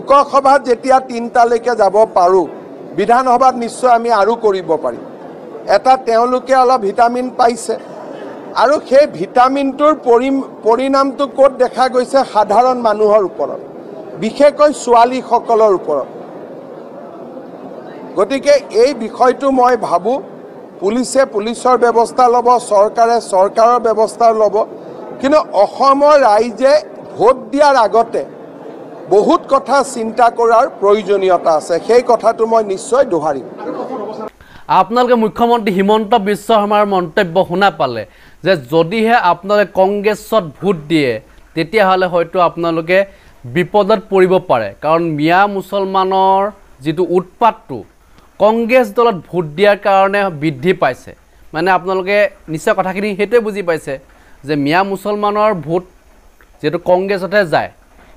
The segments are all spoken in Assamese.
লোকসভাত যেতিয়া 3টালৈকে যাব পাৰোঁ বিধানসভাত নিশ্চয় আমি আৰু কৰিব পাৰিম এটা তেওঁলোকে অলপ ভিটামিন পাইছে আৰু সেই ভিটামিনটোৰ পৰিণামটো ক'ত দেখা গৈছে সাধাৰণ মানুহৰ ওপৰত বিশেষকৈ ছোৱালীসকলৰ ওপৰত গতিকে এই বিষয়টো মই ভাবোঁ পুলিচে পুলিচৰ ব্যৱস্থা ল'ব চৰকাৰে চৰকাৰৰ ব্যৱস্থা ল'ব কিন্তু অসমৰ ৰাইজে ভোট দিয়াৰ আগতে বহুত কথা চিন্তা কৰাৰ প্ৰয়োজনীয়তা আছে সেই কথাটো মই নিশ্চয় দোহাৰিম আপোনালোকে মুখ্যমন্ত্ৰী হিমন্ত বিশ্ব শৰ্মাৰ মন্তব্য শুনা পালে যে যদিহে আপোনালোকে কংগ্ৰেছত ভোট দিয়ে তেতিয়াহ'লে হয়তো আপোনালোকে বিপদত পৰিব পাৰে কাৰণ মিয়া মুছলমানৰ যিটো উৎপাতটো কংগ্ৰেছ দলত ভোট দিয়াৰ কাৰণে বৃদ্ধি পাইছে মানে আপোনালোকে নিশ্চয় কথাখিনি সেইটোৱে বুজি পাইছে যে মিয়া মুছলমানৰ ভোট যেটো কংগ্ৰেছতে যায়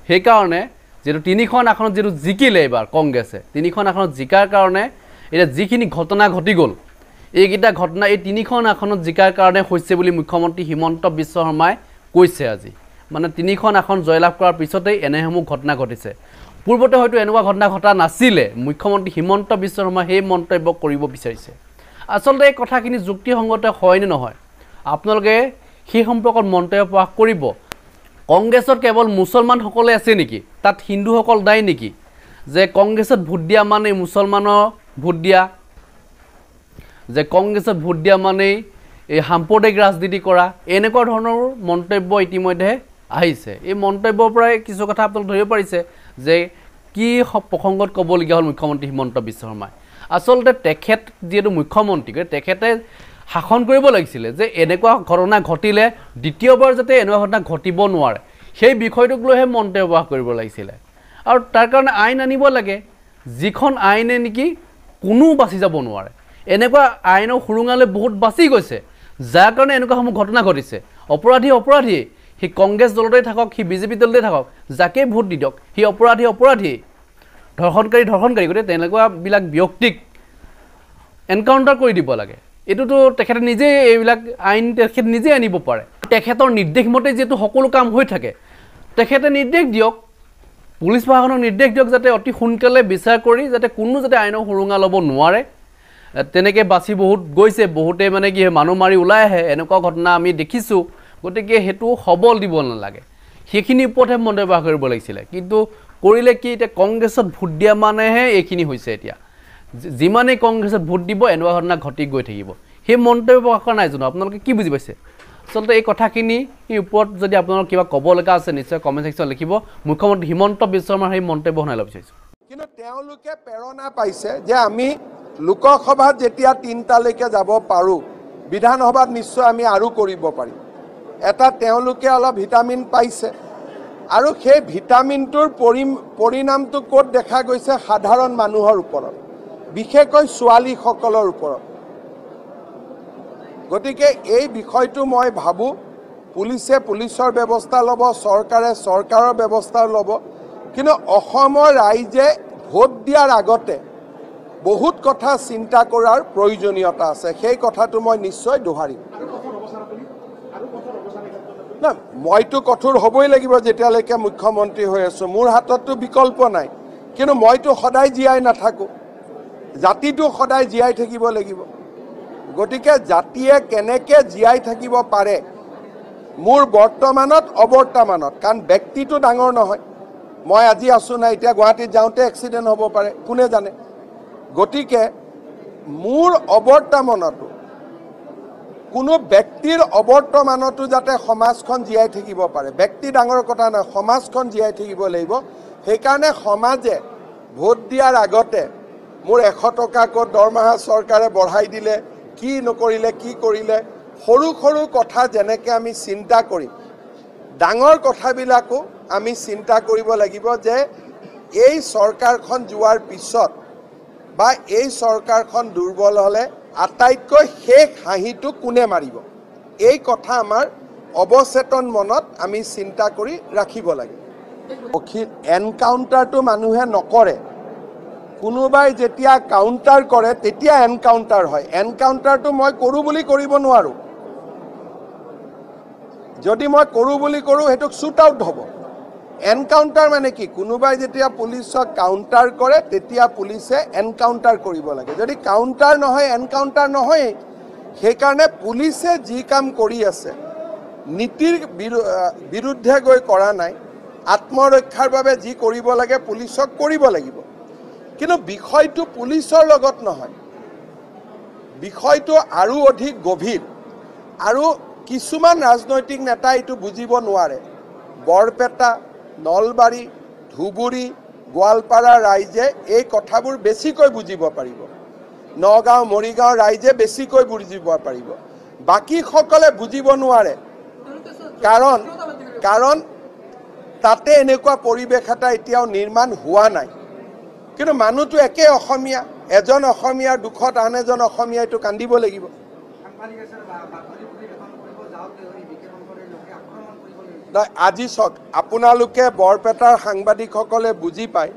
সেইকাৰণে যেটো তিনিখন আসনত যেটো জিকিলে এবাৰ কংগ্ৰেছে তিনিখন আসনত জিকাৰ কাৰণে এটা যিখিনি ঘটনা ঘটি গ'ল এইকেইটা ঘটনা এই তিনিখন আসনত জিকাৰ কাৰণে হৈছে বুলি মুখ্যমন্ত্ৰী হিমন্ত বিশ্ব শৰ্মাই কৈছে আজি মানে তিনিখন আসন জয়লাভ কৰাৰ পিছতেই এনেসমূহ ঘটনা ঘটিছে পূৰ্বতে হয়তো এনেকুৱা ঘটনা ঘটা নাছিলে মুখ্যমন্ত্ৰী হিমন্ত বিশ্ব শৰ্মাই সেই মন্তব্য কৰিব বিচাৰিছে আচলতে এই কথাখিনি যুক্তিসংগত হয় নে নহয় আপোনালোকে সেই সম্পৰ্কত মন্তব্য প্ৰকাশ কৰিব কংগ্ৰেছত কেৱল মুছলমানসকলে আছে নেকি তাত হিন্দুসকল দায়ী নেকি যে কংগ্ৰেছত ভোট দিয়া মানে মুছলমানৰ ভোট দিয়া যে কংগ্ৰেছত ভোট দিয়া মানে এই সাম্প্ৰদায়িক ৰাজনীতি কৰা এনেকুৱা ধৰণৰ মন্তব্য ইতিমধ্যে আহিছে এই মন্তব্যৰ পৰাই কিছু কথা আপোনালোকে ধৰিব পাৰিছে যে কি প্ৰসংগত ক'বলগীয়া হ'ল মুখ্যমন্ত্ৰী হিমন্ত বিশ্ব শৰ্মাই আচলতে তেখেত যিহেতু মুখ্যমন্ত্ৰী তেখেতে শাসন কৰিব লাগিছিলে যে এনেকুৱা ঘটনা ঘটিলে দ্বিতীয়বাৰ যাতে এনেকুৱা ঘটনা ঘটিব নোৱাৰে সেই বিষয়টোক লৈহে মন্তব্য প্ৰকাশ কৰিব লাগিছিলে আৰু তাৰ কাৰণে আইন আনিব লাগে যিখন আইনে নেকি কোনো বাচি যাব নোৱাৰে এনেকুৱা আইনৰ সুৰুঙালৈ বহুত বাচি গৈছে যাৰ কাৰণে এনেকুৱাসমূহ ঘটনা ঘটিছে অপৰাধী সি কংগ্ৰেছ দলতে থাকক সি বিজেপি দলতে থাকক যাকে ভোট দি দিয়ক সি অপৰাধী ধৰ্ষণকাৰী গতিকে তেনেকুৱাবিলাক ব্যক্তিক এনকাউণ্টাৰ কৰি দিব লাগে এটোতো তেখেতে নিজে এইবিলাক আইন তেখেতে নিজে আনিব পাৰে তেখেতৰ নিৰ্দেশ মতে যেটো সকলো কাম হৈ থাকে তেখেতে নিৰ্দেশ দিয়ক পুলিচ প্ৰশাসনক নিৰ্দেশ দিয়ক যাতে অতি সোনকালে বিচাৰ কৰি যাতে কোনো যাতে আইনৰ সুৰুঙা ল'ব নোৱাৰে তেনেকে বাছি বহুত গৈছে বহুতে মানে কি মানুহ মাৰি ওলাই আহে এনেকুৱা ঘটনা আমি দেখিছোঁ গতিকে হেতু সবল দিব নালাগে সেইখিনি ওপৰতহে মন্তব্য কৰিব লাগিছিলে কিন্তু কৰিলে কি এতিয়া কংগ্ৰেছত ভোট দিয়া মানেহে এইখিনি হৈছে এতিয়া যিমানেই কংগ্ৰেছত ভোট দিব এনেকুৱা ঘটনা ঘটি গৈ থাকিব সেই মন্তব্য প্ৰকাশ কৰা নাই জানো আপোনালোকে কি বুজি পাইছে আচলতে এই কথাখিনি ওপৰত যদি আপোনালোকৰ কিবা ক'ব লগা আছে নিশ্চয় কমেণ্ট ছেকশ্যন লিখিব মুখ্যমন্ত্ৰী হিমন্ত বিশ্ব শৰ্মাৰ সেই মন্তব্য শুনাই ল'ব বিচাৰিছোঁ কিন্তু তেওঁলোকে প্ৰেৰণা পাইছে যে আমি লোকসভাত যেতিয়া 3টালৈকে যাব পাৰোঁ বিধানসভাত নিশ্চয় আমি আৰু কৰিব পাৰিম এটা তেওঁলোকে অলপ ভিটামিন পাইছে আৰু সেই ভিটামিনটোৰ পৰিণামটো ক'ত দেখা গৈছে সাধাৰণ মানুহৰ ওপৰত বিশেষকৈ ছোৱালীসকলৰ ওপৰত গতিকে এই বিষয়টো মই ভাবোঁ পুলিচে পুলিচৰ ব্যৱস্থা ল'ব চৰকাৰে চৰকাৰৰ ব্যৱস্থা ল'ব কিন্তু অসমৰ ৰাইজে ভোট দিয়াৰ আগতে বহুত কথা চিন্তা কৰাৰ প্ৰয়োজনীয়তা আছে সেই কথাটো মই নিশ্চয় দোহাৰিম না মইতো কঠোৰ হ'বই লাগিব যেতিয়ালৈকে মুখ্যমন্ত্ৰী হৈ আছোঁ মোৰ হাতততো বিকল্প নাই কিন্তু মইতো সদায় জীয়াই নাথাকোঁ জাতিটো সদায় জীয়াই থাকিব লাগিব গতিকে জাতিয়ে কেনেকৈ জীয়াই থাকিব পাৰে মোৰ বৰ্তমানত অবৰ্তমানত কাৰণ ব্যক্তিটো ডাঙৰ নহয় মই আজি আছোঁ নাই এতিয়া গুৱাহাটীত যাওঁতে এক্সিডেণ্ট হ'ব পাৰে কোনে জানে গতিকে মোৰ অবৰ্তমানতো কোনো ব্যক্তিৰ অবৰ্তমানতো যাতে সমাজখন জীয়াই থাকিব পাৰে ব্যক্তি ডাঙৰ কথা নহয় সমাজখন জীয়াই থাকিব লাগিব সেইকাৰণে সমাজে ভোট দিয়াৰ আগতে মোৰ 100 টকাকৈ দৰমহা চৰকাৰে বঢ়াই দিলে কি নকৰিলে কি কৰিলে সৰু সৰু কথা যেনেকৈ আমি চিন্তা কৰিম ডাঙৰ কথাবিলাকো আমি চিন্তা কৰিব লাগিব যে এই চৰকাৰখন যোৱাৰ পিছত বা এই চৰকাৰখন দুৰ্বল হ'লে আটাইতকৈ শেষ হাঁহিটো কোনে মাৰিব এই কথা আমাৰ অৱচেতন মনত আমি চিন্তা কৰি ৰাখিব লাগে এনকাউণ্টাৰটো মানুহে নকৰে কোনোবাই যেতিয়া কাউণ্টাৰ কৰে তেতিয়া এনকাউণ্টাৰ হয় এনকাউণ্টাৰটো মই কৰোঁ বুলি কৰিব নোৱাৰোঁ যদি মই কৰোঁ বুলি কৰোঁ সেইটোক শ্বুট আউট হ'ব এনকাউণ্টাৰ মানে কি? কোনোবাই যেতিয়া পুলিচক কাউণ্টাৰ কৰে তেতিয়া পুলিচে এনকাউণ্টাৰ কৰিব লাগে। যদি কাউণ্টাৰ নহয় এনকাউণ্টাৰ নহয়েই। সেইকাৰণে পুলিচে যি কাম কৰি আছে নীতিৰ বিৰুদ্ধে গৈ কৰা নাই। আত্মৰক্ষাৰ বাবে যি কৰিব লাগে পুলিচক কৰিব লাগিব। কিন্তু বিষয়টো পুলিচৰ লগত নহয়, বিষয়টো আৰু অধিক গভীৰ। আৰু কিছুমান ৰাজনৈতিক নেতাই এইটো বুজিব নোৱাৰে। বৰপেটা, নলবাৰী, ধুবুৰী, গোৱালপাৰা ৰাইজে এই কথাবোৰ বেছিকৈ বুজিব পাৰিব। নগাঁও, মৰিগাঁও ৰাইজে বেছিকৈ বুজিব পাৰিব। বাকীসকলে বুজিব নোৱাৰে। কাৰণ তাতে এনেকুৱা পৰিৱেশ এটা এতিয়াও নিৰ্মাণ হোৱা নাই। কিন্তু মানুহটো একে অসমীয়া। এজন অসমীয়াৰ দুখত আন এজন অসমীয়াই এইটো কান্দিব লাগিব। আজি চাওক, আপোনালোকে বৰপেটাৰ সাংবাদিকসকলে বুজি পায়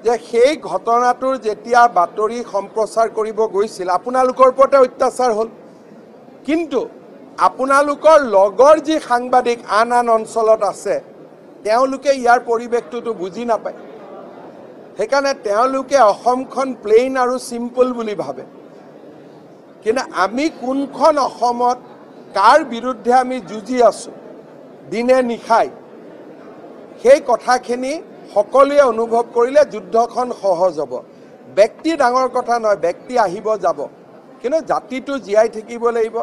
যে সেই ঘটনাটোৰ যেতিয়া বাতৰি সম্প্ৰচাৰ কৰিব গৈছিল আপোনালোকৰ ওপৰতে অত্যাচাৰ হ'ল। কিন্তু আপোনালোকৰ লগৰ যি সাংবাদিক আন আন অঞ্চলত আছে তেওঁলোকে ইয়াৰ পৰিৱেশটোতো বুজি নাপায়। সেইকাৰণে তেওঁলোকে অসমখন প্লেইন আৰু চিম্পল বুলি ভাবে। কিন্তু আমি কোনখন অসমত কাৰ বিৰুদ্ধে আমি যুঁজি আছোঁ দিনে নিশাই, সেই কথাখিনি সকলোৱে অনুভৱ কৰিলে যুদ্ধখন সহজ হ'ব। ব্যক্তি ডাঙৰ কথা নহয়, ব্যক্তি আহিব যাব, কিন্তু জাতিটো জীয়াই থাকিব লাগিব।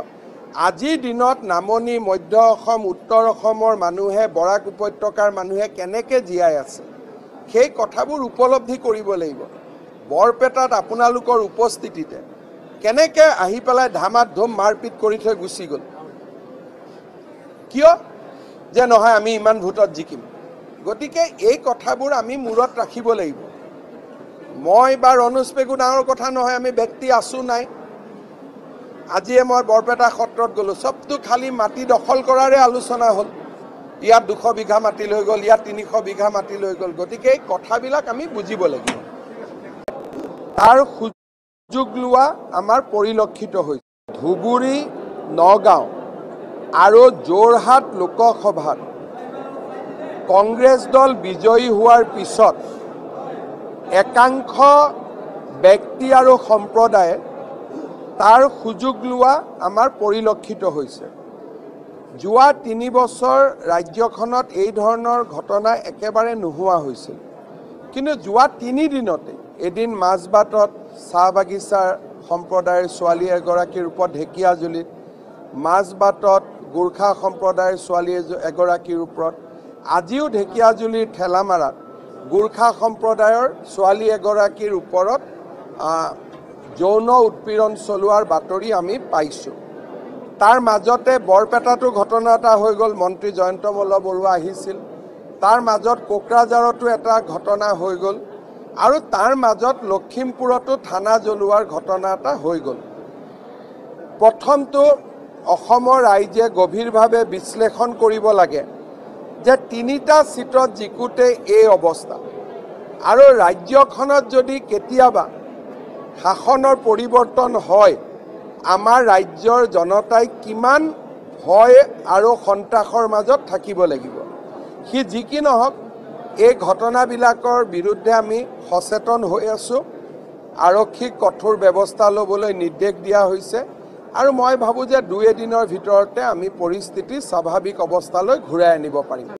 আজিৰ দিনত নামনি, মধ্য অসম, উত্তৰ অসমৰ মানুহে, বৰাক উপত্যকাৰ মানুহে কেনেকৈ জীয়াই আছে সেই কথাবোৰ উপলব্ধি কৰিব লাগিব। বৰপেটাত আপোনালোকৰ উপস্থিতিতে কেনেকৈ আহি পেলাই ধামাধুম মাৰপিট কৰি থৈ গুচি গ'ল। কিয়? যে নহয় আমি ইমান ভোটত জিকিম। গতিকে এই কথাবোৰ আমি মূৰত ৰাখিব লাগিব। মই বা ৰণোজ পেগু ডাঙৰ কথা নহয়, আমি ব্যক্তি আছোঁ নাই। আজিয়ে মই বৰপেটা সত্ৰত গ'লোঁ, চবটো খালী মাটি দখল কৰাৰে আলোচনা হ'ল। ইয়াত 200 বিঘা মাটি লৈ গ'ল, ইয়াত 300 বিঘা মাটি লৈ গ'ল। গতিকে এই কথাবিলাক আমি বুজিব লাগিব। তাৰ সুযোগ লোৱা আমাৰ পৰিলক্ষিত হৈছে। ধুবুৰী, নগাঁও আৰু যোৰহাট লোকসভাত কংগ্ৰেছ দল বিজয়ী হোৱাৰ পিছত একাংশ ব্যক্তি আৰু সম্প্ৰদায়ে তাৰ সুযোগ লোৱা আমাৰ পৰিলক্ষিত হৈছে। যোৱা 3 বছৰ ৰাজ্যখনত এই ধৰণৰ ঘটনা একেবাৰে নোহোৱা হৈছিল। কিন্তু যোৱা 3 দিনতে এদিন মাজবাটত চাহ বাগিচাৰ সম্প্ৰদায়ৰ ছোৱালী এগৰাকীৰ ওপৰত ঢেকীয়াজুলিত, মাজবাটত গোৰ্খা সম্প্ৰদায়ৰ ছোৱালী এগৰাকীৰ ওপৰত, আজিও ঢেকীয়াজুলিৰ ঠেলামাৰাত গোৰ্খা সম্প্ৰদায়ৰ ছোৱালী এগৰাকীৰ ওপৰত যৌন উৎপীড়ন চলোৱাৰ বাতৰি আমি পাইছোঁ। তাৰ মাজতে বৰপেটাতো ঘটনা এটা হৈ গ'ল, মন্ত্ৰী জয়ন্ত মল্ল বৰুৱা আহিছিল। তাৰ মাজত কোকৰাঝাৰতো এটা ঘটনা হৈ গ'ল আৰু তাৰ মাজত লখিমপুৰতো থানা জ্বলোৱাৰ ঘটনা এটা হৈ গ'ল। প্ৰথমটো অসমৰ ৰাইজে গভীৰভাৱে বিশ্লেষণ কৰিব লাগে যে 3টা চিটত জিকোতে এই অৱস্থা, আৰু ৰাজ্যখনত যদি কেতিয়াবা শাসনৰ পৰিৱৰ্তন হয় আমাৰ ৰাজ্যৰ জনতাই কিমান ভয় আৰু সন্ত্ৰাসৰ মাজত থাকিব লাগিব। সি যি কি নহওক, এই ঘটনাবিলাকৰ বিৰুদ্ধে আমি সচেতন হৈ আছোঁ। আৰক্ষীক কঠোৰ ব্যৱস্থা ল'বলৈ নিৰ্দেশ দিয়া হৈছে আৰু মই ভাবোঁ যে 2 এদিনৰ ভিতৰতে আমি পৰিস্থিতি স্বাভাৱিক অৱস্থালৈ ঘূৰাই আনিব পাৰিম।